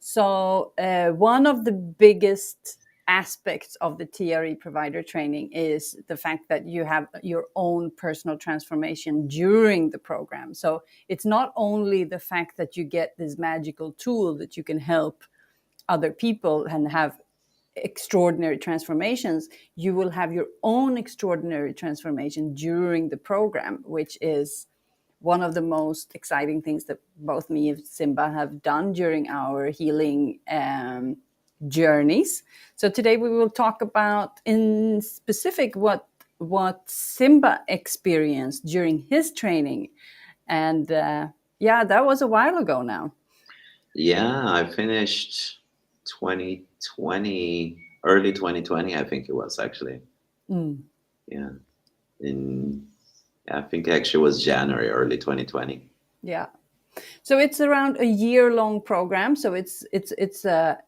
So one of the biggest aspects of the TRE provider training is the fact that you have your own personal transformation during the program. So it's not only the fact that you get this magical tool that you can help other people and have extraordinary transformations, you will have your own extraordinary transformation during the program, which is one of the most exciting things that both me and Simba have done during our healing journeys. So today we will talk about in specific what Simba experienced during his training. And yeah, that was a while ago now. Yeah, I finished 2020, early 2020, I think it was actually. Yeah, in I think actually it was January, early 2020. Yeah. So it's around a year-long program. So it's a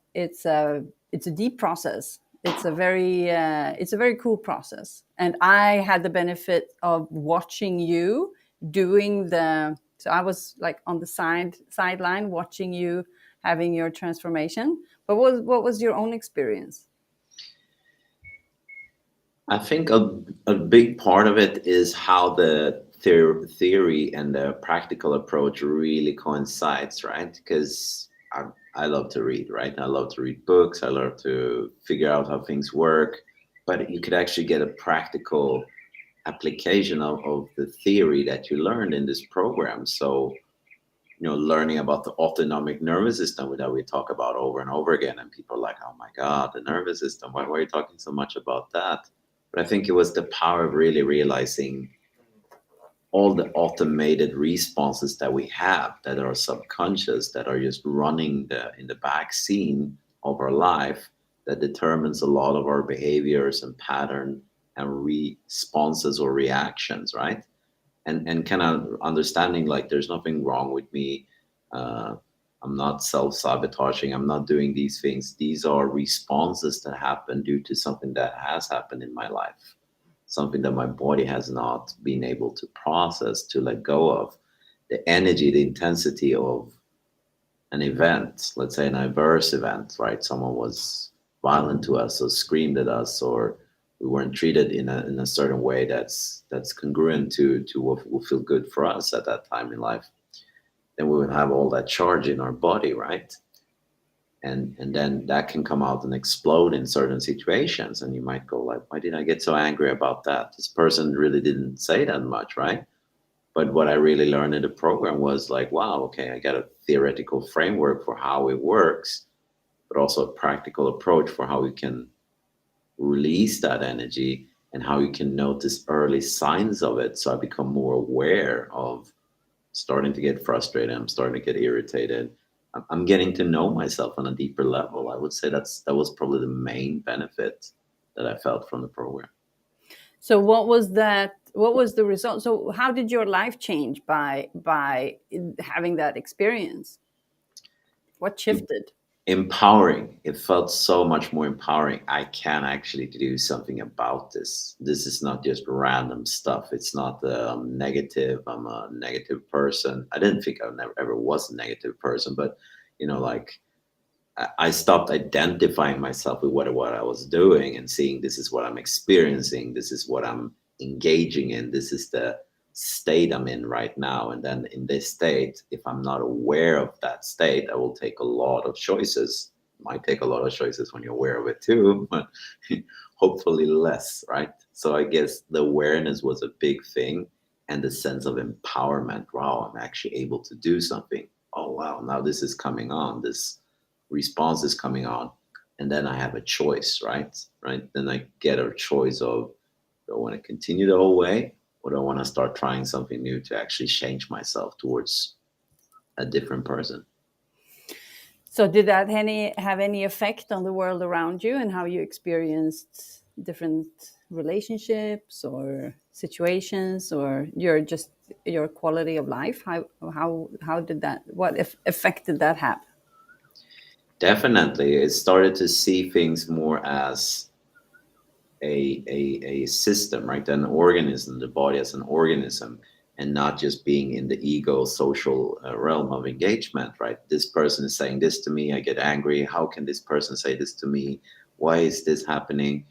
deep process. It's a very cool process. And I had the benefit of watching you doing the. So I was like on the sideline watching you having your transformation. But what was your own experience? I think a big part of it is how the theory and the practical approach really coincides, right? Because I love to read, right? I love to read books. I love to figure out how things work. But you could actually get a practical application of the theory that you learned in this program. So, learning about the autonomic nervous system that we talk about over and over again. And people are like, oh my God, the nervous system. Why are you talking so much about that? But I think it was the power of really realizing all the automated responses that we have that are subconscious, that are just running in the back scene of our life, that determines a lot of our behaviors and pattern and responses or reactions, right? And kind of understanding like there's nothing wrong with me. uh, I'm not self-sabotaging, I'm not doing these things. These are responses that happen due to something that has happened in my life, something that my body has not been able to process, to let go of. The energy, the intensity of an event, let's say an adverse event, right? Someone was violent to us or screamed at us, or we weren't treated in a certain way that's congruent to what will feel good for us at that time in life. Then we would have all that charge in our body, right? And then that can come out and explode in certain situations, and you might go like, why did I get so angry about that? This person really didn't say that much, right? But what I really learned in the program was like, wow, okay, I got a theoretical framework for how it works, but also a practical approach for how we can release that energy and how you can notice early signs of it. So I become more aware of starting to get frustrated. I'm starting to get irritated. I'm getting to know myself on a deeper level. I would say that was probably the main benefit that I felt from the program. So what was that? What was the result? So how did your life change by having that experience? What shifted? Empowering. It felt so much more empowering. I can actually do something about this. This is not just random stuff. It's not negative. I'm a negative person. I didn't think I never ever was a negative person, but like I stopped identifying myself with what I was doing and seeing this is what I'm experiencing. This is what I'm engaging in. This is the state I'm in right now. And then in this state, if I'm not aware of that state, I will take a lot of choices. Might take a lot of choices when you're aware of it too, but hopefully less, right? So I guess the awareness was a big thing, and the sense of empowerment. Wow, I'm actually able to do something. Oh wow, now this is coming on. This response is coming on, and then I have a choice, right? Then I get a choice of, do I want to continue the whole way, or do I want to start trying something new to actually change myself towards a different person? So did that have any effect on the world around you and how you experienced different relationships or situations, or your quality of life? How did that, what effect did that have? Definitely, it started to see things more as a system, right? An organism, the body as an organism. and not just being in the ego social realm of engagement, right? This person is saying this to me, I get angry. How can this person say this to me? Why is this happening?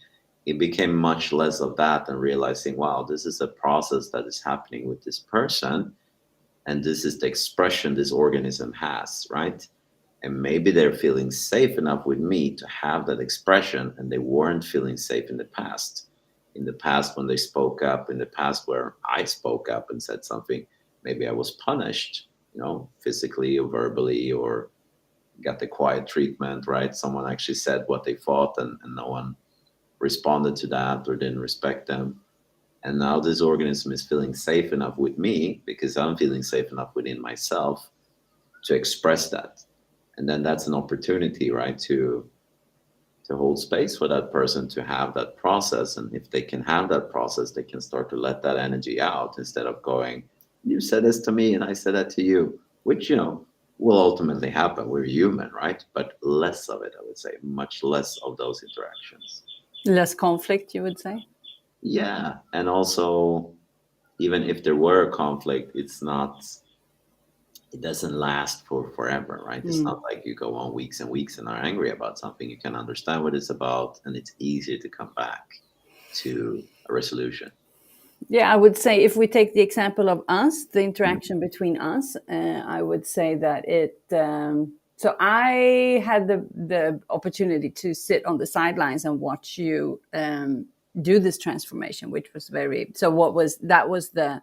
It became much less of that and realizing, wow, this is a process that is happening with this person, and this is the expression this organism has, right? And maybe they're feeling safe enough with me to have that expression, and they weren't feeling safe in the past. In the past, when they spoke up, in the past where I spoke up and said something, maybe I was punished, physically or verbally, or got the quiet treatment, right? Someone actually said what they thought, and no one responded to that or didn't respect them. And now this organism is feeling safe enough with me because I'm feeling safe enough within myself to express that. And then that's an opportunity, right, to hold space for that person to have that process. And if they can have that process, they can start to let that energy out instead of going, you said this to me and I said that to you, which, will ultimately happen. We're human, right? But less of it, I would say, much less of those interactions. Less conflict, you would say? Yeah. And also, even if there were a conflict, it doesn't last for forever, right? It's not like you go on weeks and weeks and are angry about something. You can understand what it's about, and it's easier to come back to a resolution. Yeah, I would say if we take the example of us, the interaction between us, I would say that it. So I had the opportunity to sit on the sidelines and watch you do this transformation, which was very. So what was that was the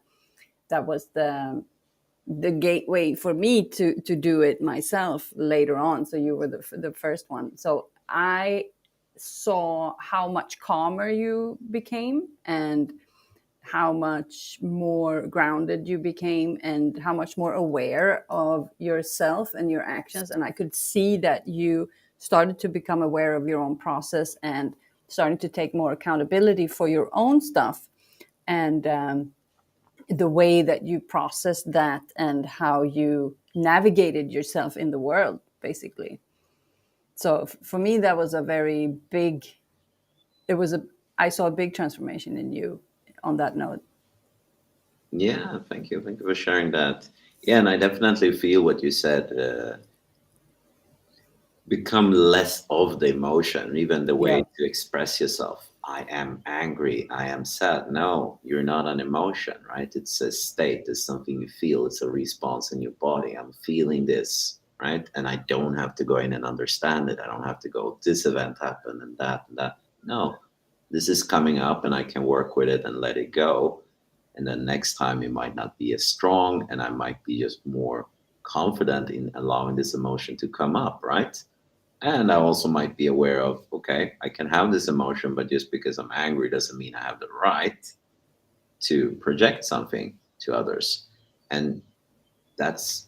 gateway for me to do it myself later on. So you were the first one. So I saw how much calmer you became, and how much more grounded you became, and how much more aware of yourself and your actions. And I could see that you started to become aware of your own process and starting to take more accountability for your own stuff, and the way that you processed that and how you navigated yourself in the world, basically. So for me, that was a very big, it was a, I saw a big transformation in you on that note. Yeah, thank you. Thank you for sharing that. Yeah, and I definitely feel what you said. Become less of the emotion, even the way Yeah. to express yourself. I am angry, I am sad. No, you're not an emotion, right? It's a state, it's something you feel, it's a response in your body. I'm feeling this, right? And I don't have to go in and understand it. I don't have to go, this event happened and that and that. No, this is coming up and I can work with it and let it go. And then next time it might not be as strong, and I might be just more confident in allowing this emotion to come up, right? And I also might be aware of, okay, I can have this emotion, but just because I'm angry doesn't mean I have the right to project something to others. And that's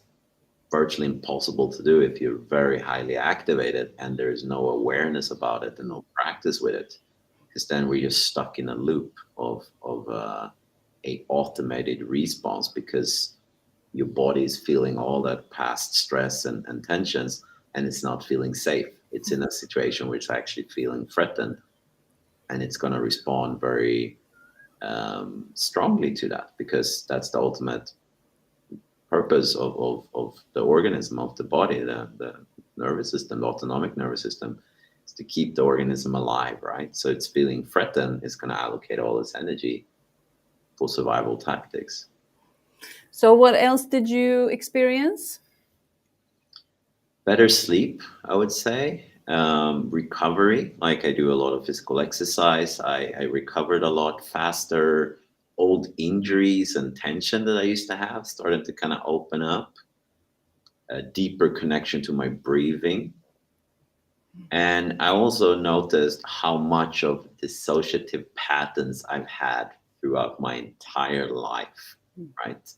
virtually impossible to do if you're very highly activated and there's no awareness about it and no practice with it. Because then we're just stuck in a loop of a automated response, because your body is feeling all that past stress and tensions, and it's not feeling safe. It's in a situation where it's actually feeling threatened, and it's going to respond very strongly to that, because that's the ultimate purpose of the organism, of the body, the nervous system, the autonomic nervous system, is to keep the organism alive, right? So it's feeling threatened, it's going to allocate all its energy for survival tactics. So what else did you experience? Better sleep, I would say. Recovery, like I do a lot of physical exercise. I recovered a lot faster. Old injuries and tension that I used to have started to kind of open up. A deeper connection to my breathing. And I also noticed how much of dissociative patterns I've had throughout my entire life, right?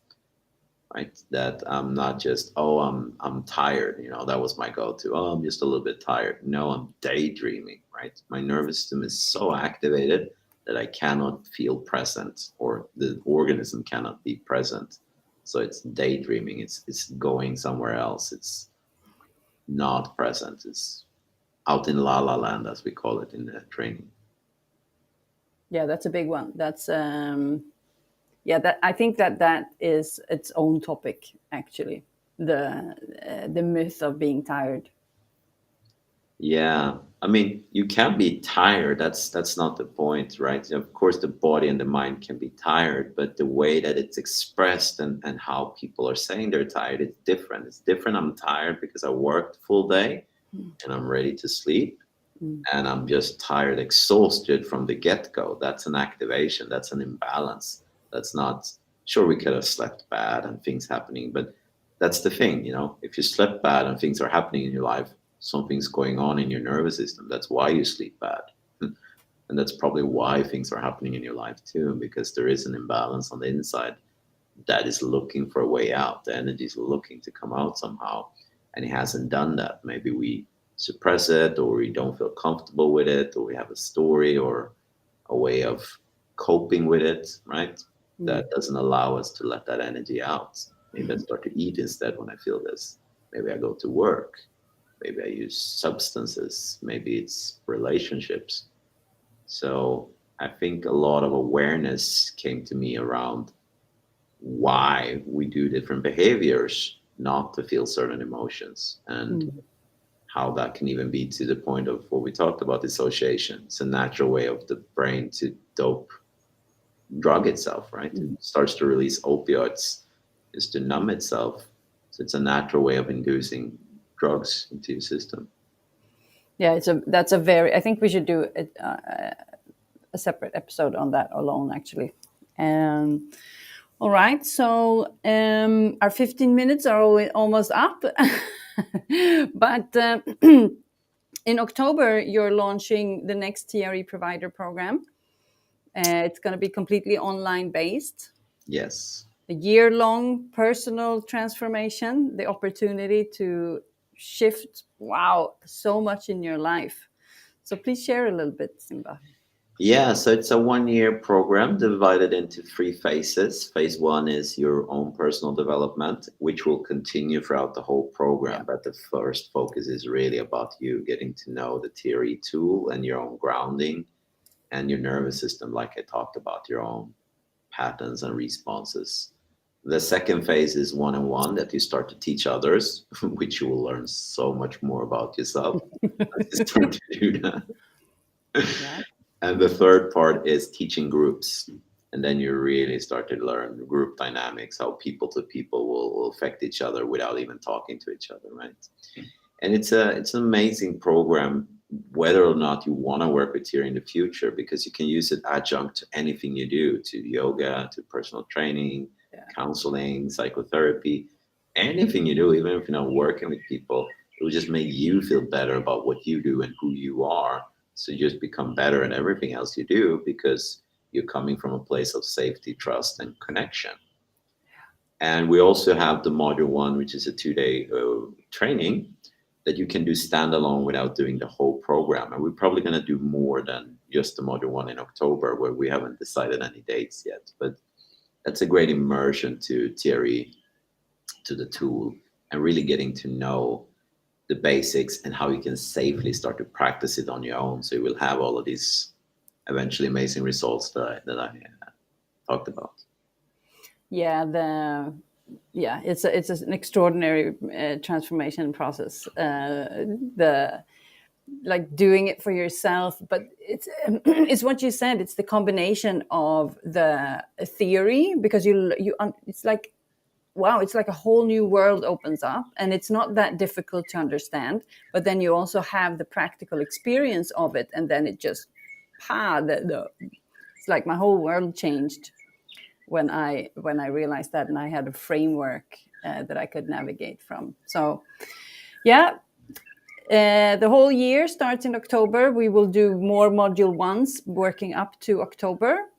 Right, that I'm not just, oh, I'm tired, that was my go-to, oh, I'm just a little bit tired. No, I'm daydreaming, right? My nervous system is so activated that I cannot feel present, or the organism cannot be present. So it's daydreaming, it's going somewhere else, it's not present, it's out in la la land, as we call it in the training. Yeah, that's a big one. That's yeah, that I think that is its own topic, actually, the myth of being tired. Yeah, I mean, you can be tired. That's not the point, right? Of course, the body and the mind can be tired, but the way that it's expressed and how people are saying they're tired, it's different. It's different. I'm tired because I worked full day and I'm ready to sleep, Mm. and I'm just tired, exhausted from the get-go. That's an activation. That's an imbalance. That's not. Sure, we could have slept bad and things happening, but that's the thing, you know. If you slept bad and things are happening in your life, something's going on in your nervous system. That's why you sleep bad. And that's probably why things are happening in your life too, because there is an imbalance on the inside that is looking for a way out. The energy is looking to come out somehow, and it hasn't done that. Maybe we suppress it, or we don't feel comfortable with it, or we have a story or a way of coping with it, right? Mm. That doesn't allow us to let that energy out. Maybe I start to eat instead when I feel this. Maybe I go to work. Maybe I use substances. Maybe it's relationships. So I think a lot of awareness came to me around why we do different behaviors not to feel certain emotions, and Mm. how that can even be to the point of what we talked about, dissociation. It's a natural way of the brain to dope drug itself, right? It Mm. starts to release opioids is to numb itself. So it's a natural way of inducing drugs into your system. Yeah, that's a very. I think we should do a separate episode on that alone, actually. Um, all right, so our 15 minutes are almost up, but in October you're launching the next TRE Provider Program. It's going to be completely online based. Yes. A year-long personal transformation, the opportunity to shift, wow, so much in your life. So please share a little bit, Simba. Yeah, so it's a 1 year program divided into three phases. Phase one is your own personal development, which will continue throughout the whole Yeah. program. But the first focus is really about you getting to know the TRE tool and your own grounding and your nervous system, like I talked about, your own patterns and responses. The second phase is one on one, that you start to teach others, which you will learn so much more about yourself as you start to do that. Yeah. And the third part is teaching groups. And then you really start to learn group dynamics, how people to people will affect each other without even talking to each other, right? And it's an amazing program, whether or not you want to work with here in the future, because you can use it adjunct to anything you do, to yoga, to personal training, Yeah. counseling, psychotherapy, anything you do, even if you're not working with people, it will just make you feel better about what you do and who you are. So you just become better in everything else you do, because you're coming from a place of safety, trust, and connection. And we also have the module one, which is a 2 day training that you can do standalone without doing the whole program. And we're probably going to do more than just the module one in October, where we haven't decided any dates yet. But that's a great immersion to TRE, to the tool, and really getting to know the basics and how you can safely start to practice it on your own. So you will have all of these eventually amazing results that I talked about. Yeah, it's an extraordinary transformation process. The like doing it for yourself, but it's it's what you said. It's the combination of the theory, because it's like, wow, it's like a whole new world opens up, and it's not that difficult to understand. But then you also have the practical experience of it, and then it just, it's like my whole world changed when I realized that, and I had a framework that I could navigate from. So, yeah, the whole year starts in October. We will do more module ones working up to October.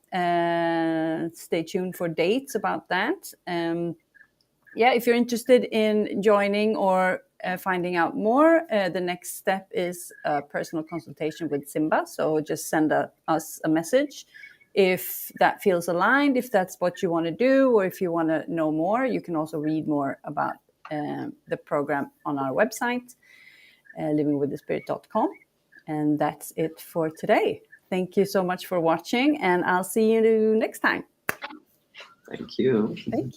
Stay tuned for dates about that. Yeah, if you're interested in joining or finding out more, the next step is a personal consultation with Simba. So just send us a message if that feels aligned, if that's what you want to do, or if you want to know more. You can also read more about the program on our website, livingwiththespirit.com. And that's it for today. Thank you so much for watching, and I'll see you next time. Thank you. Thank